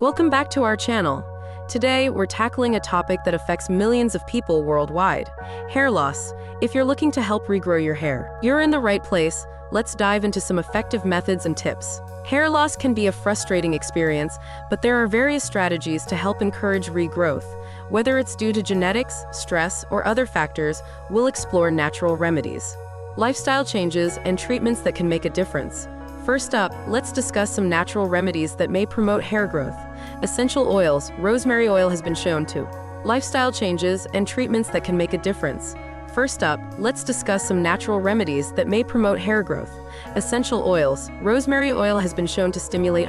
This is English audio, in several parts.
Welcome back to our channel. Today, we're tackling a topic that affects millions of people worldwide: hair loss. If you're looking to help regrow your hair, you're in the right place. Let's dive into some effective methods and tips. Hair loss can be a frustrating experience, but there are various strategies to help encourage regrowth. Whether it's due to genetics, stress, or other factors, we'll explore natural remedies, lifestyle changes, and treatments that can make a difference. First up, let's discuss some natural remedies that may promote hair growth. Essential oils. Rosemary oil has been shown to. Lifestyle changes and treatments that can make a difference. First up, let's discuss some natural remedies that may promote hair growth. Essential oils. Rosemary oil has been shown to stimulate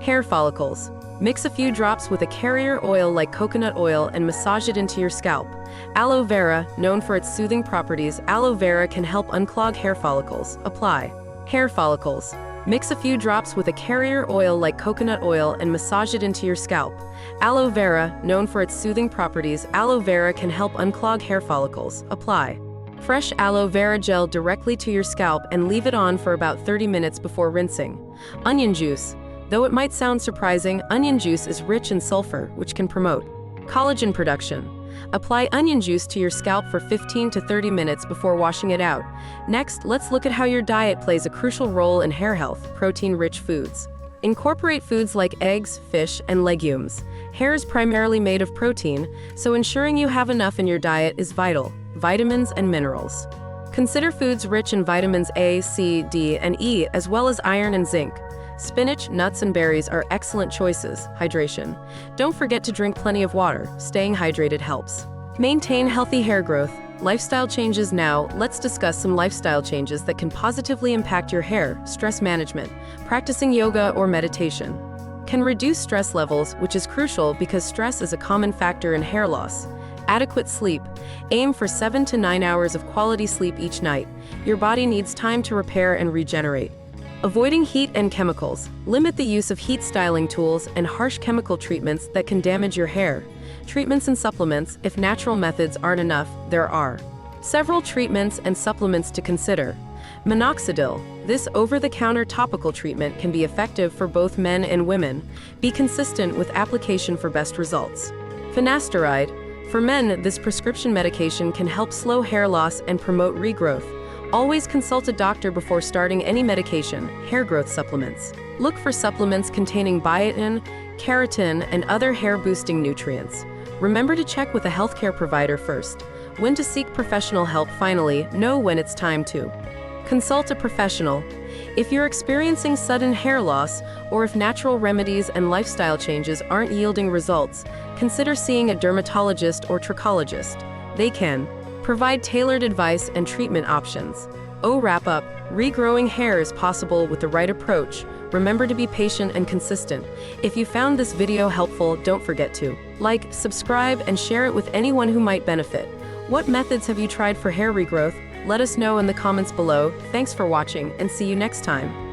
hair follicles. Mix a few drops with a carrier oil like coconut oil and massage it into your scalp. Aloe vera, known for its soothing properties, aloe vera can help unclog hair follicles. Apply. Hair follicles. Mix a few drops with a carrier oil like coconut oil and massage it into your scalp. Aloe vera, known for its soothing properties, aloe vera can help unclog hair follicles. Apply. Fresh aloe vera gel directly to your scalp and leave it on for about 30 minutes before rinsing. Onion juice. Though it might sound surprising, onion juice is rich in sulfur, which can promote collagen production. Apply onion juice to your scalp for 15 to 30 minutes before washing it out. Next, let's look at how your diet plays a crucial role in hair health. Protein-rich foods. Incorporate foods like eggs, fish, and legumes. Hair is primarily made of protein, so ensuring you have enough in your diet is vital. Vitamins and minerals. Consider foods rich in vitamins A, C, D, and E, as well as iron and zinc. Spinach, nuts, and berries are excellent choices. Hydration. Don't forget to drink plenty of water. Staying hydrated helps. Maintain healthy hair growth. Lifestyle changes. Now, let's discuss some lifestyle changes that can positively impact your hair. Stress management. Practicing yoga or meditation can reduce stress levels, which is crucial because stress is a common factor in hair loss. Adequate sleep. Aim for 7 to 9 hours of quality sleep each night. Your body needs time to repair and regenerate. Avoiding heat and chemicals. Limit the use of heat styling tools and harsh chemical treatments that can damage your hair. Treatments and supplements. If natural methods aren't enough, there are several treatments and supplements to consider. Minoxidil. This over-the-counter topical treatment can be effective for both men and women. Be consistent with application for best results. Finasteride. For men, this prescription medication can help slow hair loss and promote regrowth. Always consult a doctor before starting any medication. Hair growth supplements. Look for supplements containing biotin, keratin, and other hair-boosting nutrients. Remember to check with a healthcare provider first. When to seek professional help. Finally, know when it's time to consult a professional. If you're experiencing sudden hair loss, or if natural remedies and lifestyle changes aren't yielding results, consider seeing a dermatologist or trichologist. They can provide tailored advice and treatment options. Wrap up. Regrowing hair is possible with the right approach. Remember to be patient and consistent. If you found this video helpful, don't forget to like, subscribe, and share it with anyone who might benefit. What methods have you tried for hair regrowth? Let us know in the comments below. Thanks for watching, and see you next time.